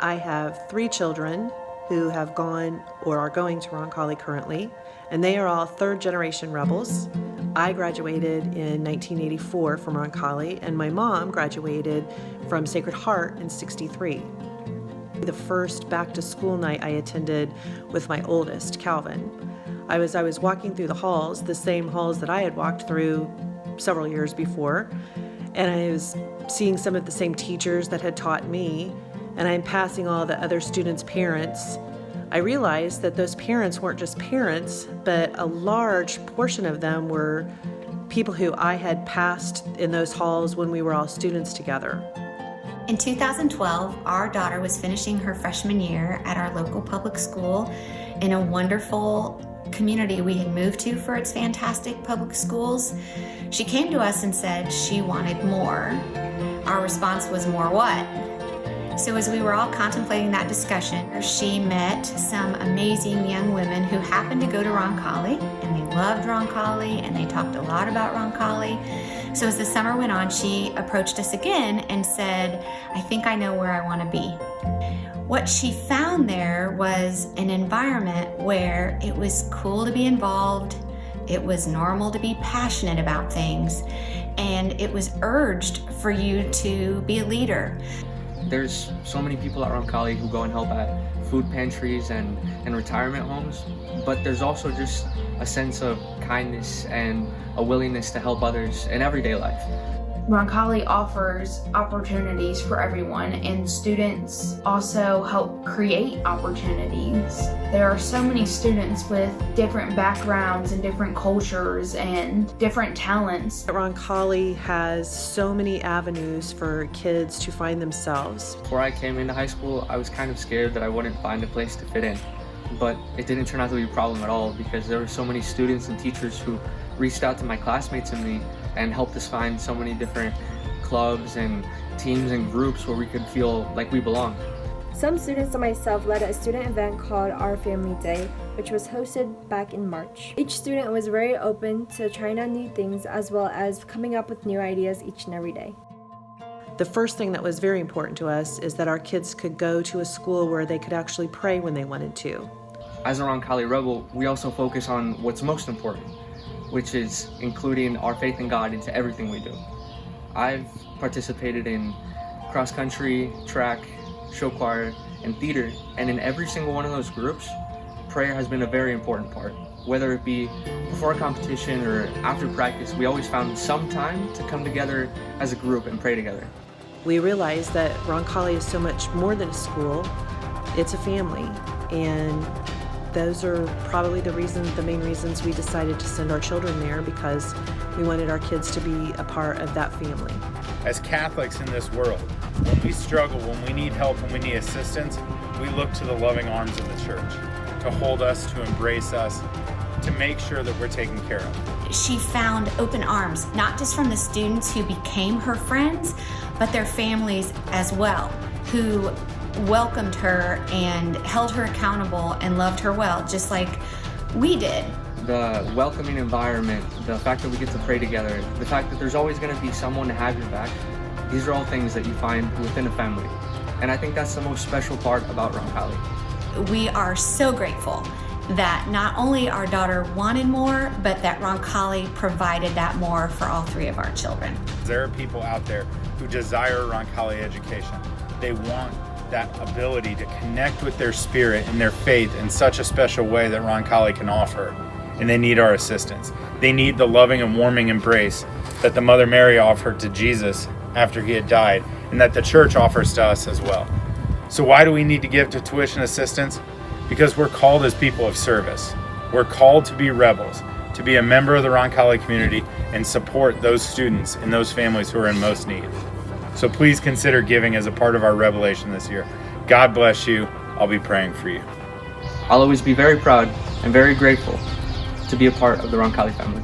I have 3 children who have gone or are going to Roncalli currently, and they are all third-generation rebels. I graduated in 1984 from Roncalli, and my mom graduated from Sacred Heart in '63. The first back-to-school night I attended with my oldest, Calvin. I was walking through the halls, the same halls that I had walked through several years before, and I was seeing some of the same teachers that had taught me, and I'm passing all the other students' parents. I realized that those parents weren't just parents, but a large portion of them were people who I had passed in those halls when we were all students together. In 2012, our daughter was finishing her freshman year at our local public school in a wonderful community we had moved to for its fantastic public schools. She came to us and said she wanted more. Our response was, more what? So as we were all contemplating that discussion, she met some amazing young women who happened to go to Roncalli, and they loved Roncalli, and they talked a lot about Roncalli. So as the summer went on, she approached us again and said, I think I know where I want to be. What she found there was an environment where it was cool to be involved, it was normal to be passionate about things, and it was urged for you to be a leader. There's so many people at Roncalli who go and help at food pantries and retirement homes, but there's also just a sense of kindness and a willingness to help others in everyday life. Roncalli offers opportunities for everyone, and students also help create opportunities. There are so many students with different backgrounds and different cultures and different talents. Roncalli has so many avenues for kids to find themselves. Before I came into high school, I was kind of scared that I wouldn't find a place to fit in, but it didn't turn out to be a problem at all because there were so many students and teachers who reached out to my classmates and me and helped us find so many different clubs and teams and groups where we could feel like we belonged. Some students and myself led a student event called Our Family Day, which was hosted back in March. Each student was very open to trying out new things as well as coming up with new ideas each and every day. The first thing that was very important to us is that our kids could go to a school where they could actually pray when they wanted to. As a Roncalli Rebel, we also focus on what's most important, which is including our faith in God into everything we do. I've participated in cross-country, track, show choir, and theater, and in every single one of those groups, prayer has been a very important part. Whether it be before a competition or after practice, we always found some time to come together as a group and pray together. We realized that Roncalli is so much more than a school, it's a family, and those are probably the main reasons we decided to send our children there, because we wanted our kids to be a part of that family. As Catholics in this world, when we struggle, when we need help, when we need assistance, we look to the loving arms of the church to hold us, to embrace us, to make sure that we're taken care of. She found open arms, not just from the students who became her friends, but their families as well, who welcomed her and held her accountable and loved her well, just like we did. The welcoming environment, the fact that we get to pray together, the fact that there's always going to be someone to have your back, these are all things that you find within a family. And I think that's the most special part about Roncalli. We are so grateful that not only our daughter wanted more, but that Roncalli provided that more for all 3 of our children. There are people out there who desire Roncalli education. They want that ability to connect with their spirit and their faith in such a special way that Roncalli can offer, and they need our assistance. They need the loving and warming embrace that the Mother Mary offered to Jesus after he had died, and that the church offers to us as well. So why do we need to give to tuition assistance? Because we're called as people of service. We're called to be rebels, to be a member of the Roncalli community and support those students and those families who are in most need. So please consider giving as a part of our Revelation this year. God bless you. I'll be praying for you. I'll always be very proud and very grateful to be a part of the Roncalli family.